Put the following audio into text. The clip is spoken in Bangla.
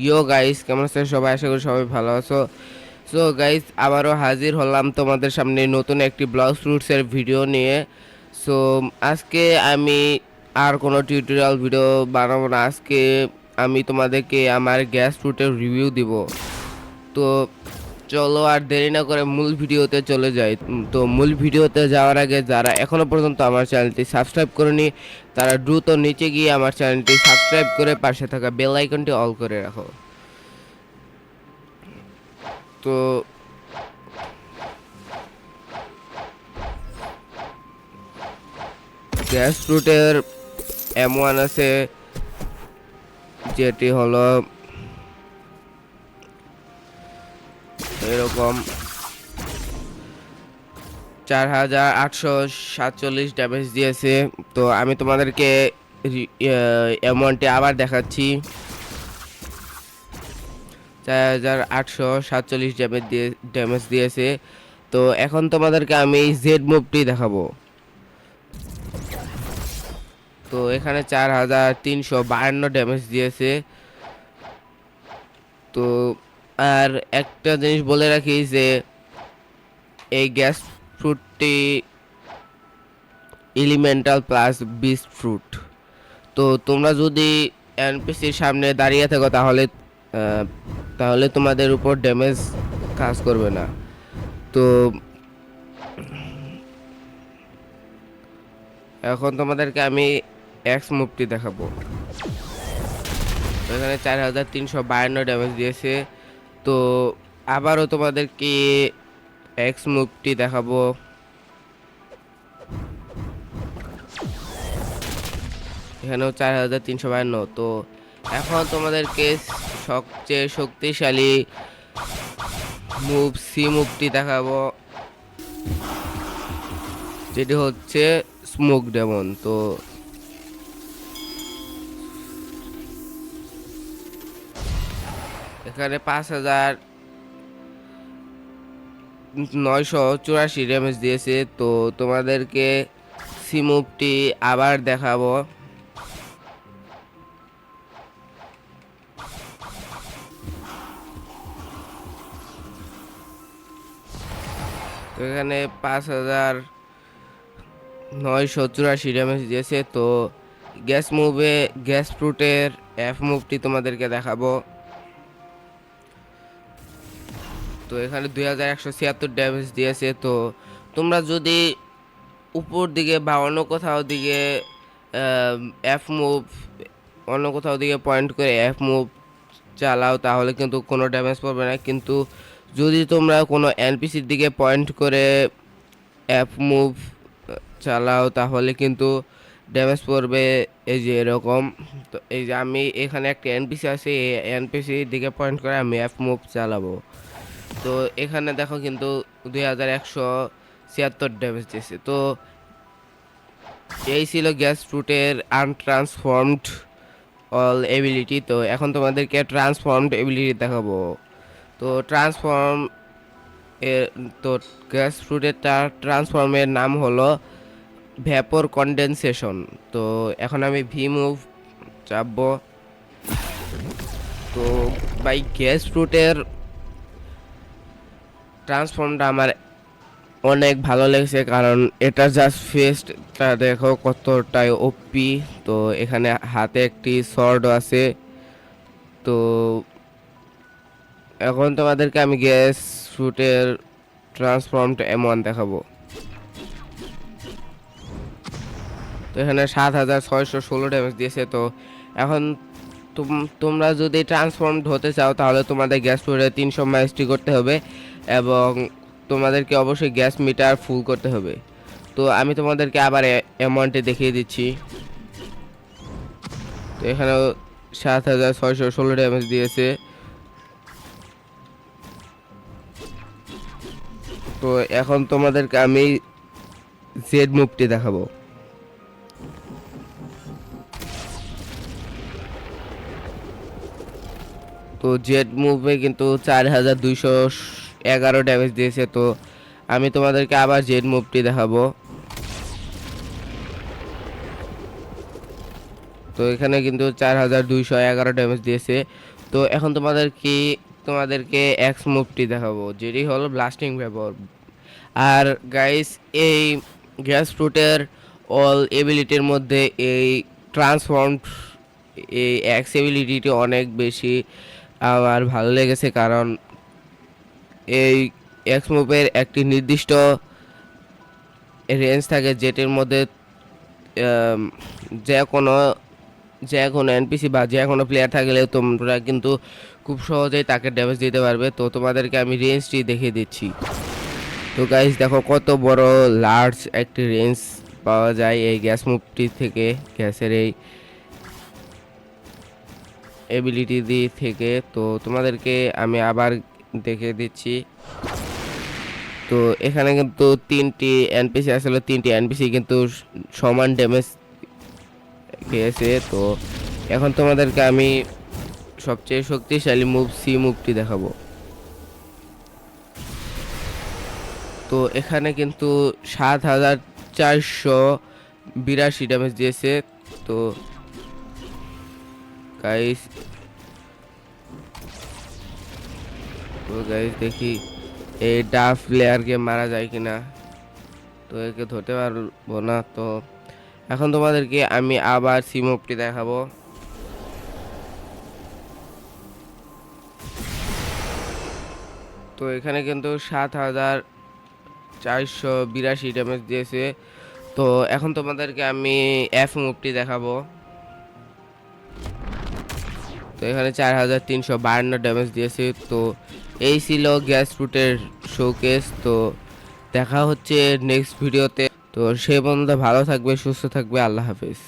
ইয়ো গাইস, কেমন আছো সবাই? আশা করি সবাই ভালো আছো। সো গাইস, আবারও হাজির হলাম তোমাদের সামনে নতুন একটি ব্লাউজ ফ্রুটসের ভিডিও নিয়ে। সো আজকে আমি আর কোনো টিউটোরিয়াল ভিডিও বানাবো না। আজকে আমি তোমাদেরকে আমার গ্যাস ফ্রুটের রিভিউ দিব। তো চলো আর দেরি না করে মূল ভিডিওতে চলে যাই। তো মূল ভিডিওতে যাওয়ার আগে যারা এখনো পর্যন্ত আমার চ্যানেলটি সাবস্ক্রাইব করেনি তারা দ্রুত নিচে গিয়ে আমার চ্যানেলটি সাবস্ক্রাইব করে পাশে থাকা বেল আইকনটি অল করে রাখো। তো গ্যাস ফ্রুটের M1 আছে, যেটি হলো এরকম 4847 ড্যামেজ দিয়েছে। তো আমি তোমাদেরকে M1টি আবার দেখাচ্ছি। 4847 ড্যামেজ দিয়েছে। তো এখন তোমাদেরকে আমি জেড মুভটি দেখাবো। তো এখানে 4352 ড্যামেজ দিয়েছে। তো আর একটা জিনিস বলে রাখি যে এই গ্যাস ফ্রুটটি এলিমেন্টাল প্লাস বিস্ট ফ্রুট। তো তোমরা যদি এনপিসির সামনে দাঁড়িয়ে থাকো তাহলে তোমাদের উপর ড্যামেজ কাজ করবে না। তো এখন তোমাদেরকে আমি এক্স মুভটি দেখাবো। এখানে 4352 ড্যামেজ দিয়েছে। তো আবারও তোমাদেরকে এক্স মুভটি দেখাবো। এখানেও 4352। তো এখন তোমাদেরকে সবচেয়ে শক্তিশালী মুভ সি মুভটি দেখাবো, যেটি হচ্ছে স্মোক ডেমন। তো এখানে 5984 ড্যামেজ দিয়েছে। তো তোমাদেরকে সি মুভটি আবার দেখাবো। তো এখানে 5984 ড্যামেজ দিয়েছে। তো গ্যাস ফ্রুটের এফ মুভটি তোমাদেরকে দেখাবো। তো এখানে 2176 ড্যামেজ দিয়েছে। তো তোমরা যদি উপর দিকে বা অন্য কোথাও দিকে পয়েন্ট করে এফ মুভ চালাও তাহলে কিন্তু কোনো ড্যামেজ পড়বে না। কিন্তু যদি তোমরা কোনো এনপিসির দিকে পয়েন্ট করে এফ মুভ চালাও তাহলে কিন্তু ড্যামেজ পড়বে। এই যে এরকম। তো এই যে আমি এখানে একটা এনপিসি আছে, এই এনপিসির দিকে পয়েন্ট করে আমি এফ মুভ চালাবো। তো এখানে দেখো কিন্তু 2176 ড্যামেজ দিয়েছে। তো এই ছিল গ্যাস ফ্রুটের আনট্রান্সফর্মড অল এবিলিটি। তো এখন তোমাদেরকে ট্রান্সফর্মড এবিলিটি দেখাবো। তো ট্রান্সফর্ম এর তো গ্যাস ফ্রুটের ট্রান্সফর্মের নাম হলো ভ্যাপর কন্ডেনসেশন। তো এখন আমি ভি মুভ চাপবো। তো বাই গ্যাস ফ্রুটের ট্রান্সফর্মটা আমার অনেক ভালো লেগেছে, কারণ এটা জাস্ট ফেসটা দেখো কতটাই ওপি। তো এখানে হাতে একটি সর্ড আছে। তো এখন তোমাদেরকে আমি গ্যাস ফ্রুটের ট্রান্সফর্মড M1 দেখাবো। তো এখানে 7616 ড্যামেজ দিয়েছে। তো এখন তোমরা যদি ট্রান্সফর্মড হতে চাও তাহলে তোমাদের গ্যাস ফ্রুটে 300 মাইস্ট্রি করতে হবে এবং তোমাদেরকে অবশ্যই গ্যাস মিটার ফুল করতে হবে। তো আমি তোমাদেরকে আবার অ্যামাউন্টে দেখিয়ে দিচ্ছি। তো এখানেও 7616 ড্যামেজ দিয়েছে। তো এখন তোমাদেরকে আমি জেড মুভটি দেখাবো। তো জেড মুভে কিন্তু 4211 ড্যামেজ দিয়েছে। তো আমি তোমাদেরকে আবার জেড মুভটি দেখাবো। তো এখানে কিন্তু 4211 ড্যামেজ দিয়েছে। তো এখন তোমাদেরকে এক্স মুভটি দেখাবো, যেটি হলো ব্লাস্টিং ভেপর। আর গাইস, এই গ্যাস ফ্রুটের অল এবিলিটির মধ্যে এই ট্রান্সফর্ম, এই এক্স এবিলিটিটি অনেক বেশি আমার ভালো লেগেছে, কারণ এই এক্স মুভের একটি নির্দিষ্ট রেঞ্জ থাকে, যেটির মধ্যে আম, যে কোনো যে কোনো এনপিসি বা যে কোনো প্লেয়ার থাকলে তোমরা কিন্তু খুব সহজেই তাকে ড্যামেজ দিতে পারবে। তো তোমাদেরকে আমি রেঞ্জটি দেখিয়ে দিচ্ছি। তো গাইস দেখো কত বড় লার্জ একটি রেঞ্জ পাওয়া যায় এই গ্যাস মুভটি থেকে, গ্যাসের এই এবিলিটি থেকে। তো তোমাদেরকে আমি আবার দেখে দিচ্ছি। তো এখানে কিন্তু তিনটি এনপিসি আসলে, তিনটি এনপিসি কিন্তু সমান ড্যামেজ খেয়েছে। তো এখন তোমাদেরকে আমি সবচেয়ে শক্তিশালী মুভ সি মুভটি দেখাবো। তো এখানে কিন্তু 7482 ড্যামেজ দিয়েছে। তো গাইস দেখি এই ডাফ প্লেয়ারকে মারা যায় কিনা। তো একে ধরতে পারবো না। তো এখন তোমাদেরকে আমি আবার সি মুভটি দেখাবো। তো এখানে কিন্তু 7482 ড্যামেজ দিয়েছে। তো এখন তোমাদেরকে আমি এফ মুভটি দেখাবো। তো এখানে 4352 ড্যামেজ দিয়েছে। তো এই ছিল গ্যাস ফ্রুটের শোকেস। তো দেখা হচ্ছে নেক্সট ভিডিওতে। তো সে পর্যন্ত ভালো থাকবে, সুস্থ থাকবে, আল্লাহ হাফেজ।